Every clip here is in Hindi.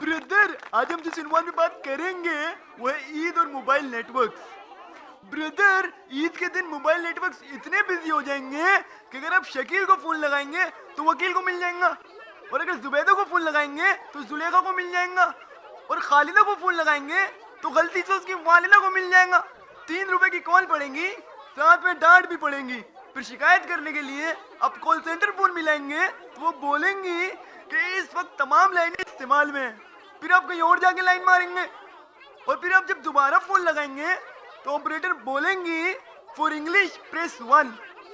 ब्रदर, आज हम जिस इनवान में बात करेंगे वो है ईद और मोबाइल नेटवर्क्स। ब्रदर, ईद के दिन मोबाइल नेटवर्क्स इतने बिजी हो जाएंगे कि अगर आप शकील को फोन लगाएंगे तो वकील को मिल जाएगा, और अगर जुबैदा को फोन लगाएंगे तो जुलेखा को मिल जाएगा, और खालिदा को फोन लगाएंगे तो गलती से उसकी वालिदा को मिल जाएगा। 3 रुपए की कॉल पड़ेगी, साथ में डांट भी पड़ेगी। फिर शिकायत करने के लिए आप कॉल सेंटर फोन मिलाएंगे तो वो बोलेंगी कि इस वक्त तमाम लाइनें इस्तेमाल में हैं। फिर आप कहीं और जाके लाइन मारेंगे, और फिर आप जब दोबारा फोन लगाएंगे तो ऑपरेटर बोलेंगी for English press 1,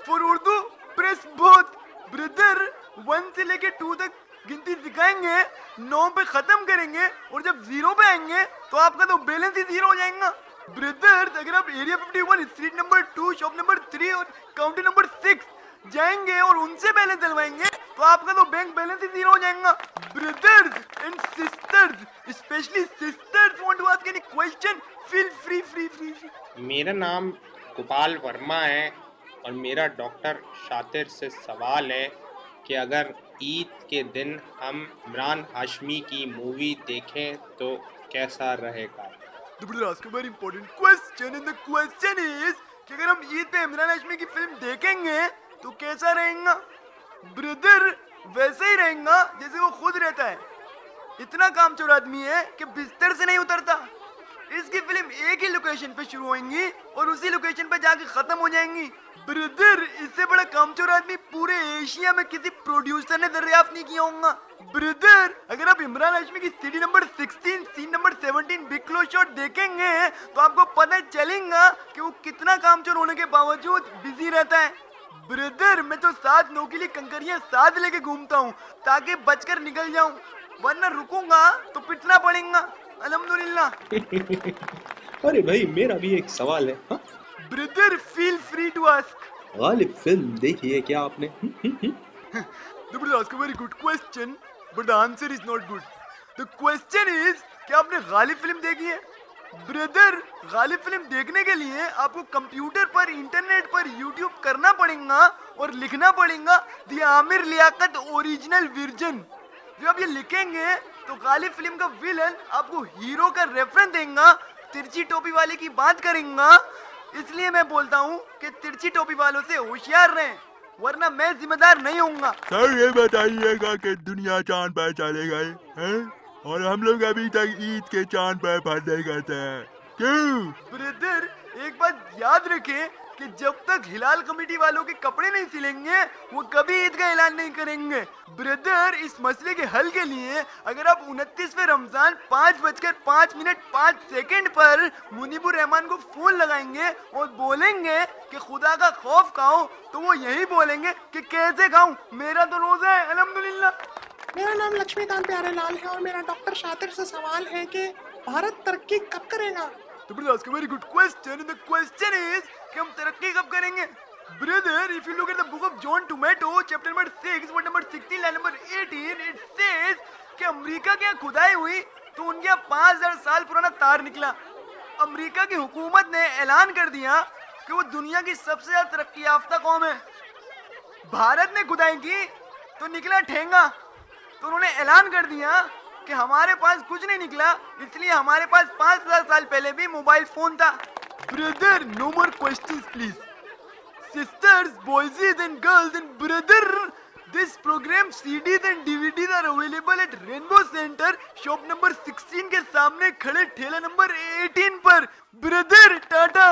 for Urdu press both. Brother, 1 से लेके 2 तक गिनती सिखाएंगे, 9 पे खत्म करेंगे, और जब 0 पे आएंगे तो आपका तो बैलेंस ही 0 हो जाएगा। ब्रदर, अगर आप area 51 street number 2 shop number 3 और काउंटी नंबर 6 जाएंगे और उनसे बैलेंस डलवाएंगे तो आपका तो बैंक बैलेंस ही 0 हो जाएगा। Brothers and sisters, especially sisters, want to ask any question, feel free. मेरा नाम गोपाल वर्मा है और मेरा डॉक्टर शातिर से सवाल है कि अगर ईद के दिन हम इमरान हाशमी की मूवी देखें तो कैसा रहेगा? The brother asked a very important question, and the question is कि अगर हम ईद पे इमरान हाशमी की फिल्म देखेंगे तो कैसा रहेगा? ब्रदर, वैसे ही रहेगा जैसे वो खुद रहता है। इतना कामचोर आदमी है कि बिस्तर से नहीं उतरता। इसकी फिल्म एक ही लोकेशन पे शुरू होंगी और उसी लोकेशन पे जाके खत्म हो जाएंगी। ब्रदर, इससे बड़ा कामचोर आदमी पूरे एशिया में किसी प्रोड्यूसर ने दरियाफ्त नहीं किया होगा। ब्रदर, अगर आप इमरान हाशमी की CD number 16 scene number 17 big close shot देखेंगे तो आपको पता चलेगा कि वो कितना कामचोर होने के बावजूद बिजी रहता है। ब्रदर, मैं तो 7 नौकीली कंकरियां साथ लेके घूमता हूँ ताकि बचकर निकल जाऊं, वरना रुकूंगा तो पिटना पड़ेगा। अल्हम्दुलिल्लाह। अरे भाई, मेरा भी एक सवाल है। हाँ? Brother, feel free to ask. Ghalib film देखी है क्या आपने? The brother asked a very good question, but the answer is not good. The question is कि आपने गालिब फिल्म देखी है? ब्रदर, गालिब फिल्म देखने के लिए आपको कंप्यूटर पर, इंटरनेट पर यूट्यूब करना पड़ेगा और लिखना पड़ेगा the Aamir Liaquat original version. जब आप ये लिखेंगे तो गालिब फिल्म का विलन आपको हीरो का रेफरेंस देगा, तिरछी टोपी वाले की बात करेगा। इसलिए मैं बोलता हूँ कि तिरछी टोपी वालों से होशियार रहें, वरना मैं जिम्मेदार नहीं होऊंगा। सर, ये बताइएगा कि दुनिया चांद पर चले गए हैं और हम लोग अभी तक ईद के चांद पर फंसे करते हैं, क्यों? ब्रदर, एक बात याद रखें कि जब तक हिलाल कमेटी वालों के कपड़े नहीं सिलेंगे वो कभी ईद का ऐलान नहीं करेंगे। ब्रदर, इस मसले के हल के लिए अगर आप 29वें रमजान 5:05 पर मुनीबुर रहमान को फोन लगाएंगे और बोलेंगे कि खुदा का खौफ खाओ, तो वो यही बोलेंगे कि कैसे खाऊं, मेरा तो रोजा है। अल्हम्दुलिल्लाह। मेरा नाम लक्ष्मीकांत प्यारेलाल है और मेरा डॉक्टर शातिर से सवाल है कि भारत तरक्की कब करेगा? तो brother, ask a very good question, and the question is कि हम तरक्की कब करेंगे? Brother, if you look at the book of John Tomato, chapter number 6, verse number 16, line number 18, it says कि अमेरिका के यहाँ खुदाई हुई तो उनके यहाँ 5000 साल पुराना तार निकला। अमेरिका की हुकूमत ने ऐलान कर दिया कि वो दुनिया की सबसे ज्यादा तरक्की याफ्ता कौम है। भारत ने खुदाई की तो निकला ठेंगा, तो उन्होंने ऐलान कर दिया कि हमारे पास कुछ नहीं निकला, इसलिए हमारे पास 5000 साल पहले भी मोबाइल फोन था। Brother, no more questions please. Sisters, boys and girls and brother, this programme CDs and DVDs are available at Rainbow Centre shop number 16 के सामने खड़े ठेला नंबर 18 पर। ब्रदर, टाटा।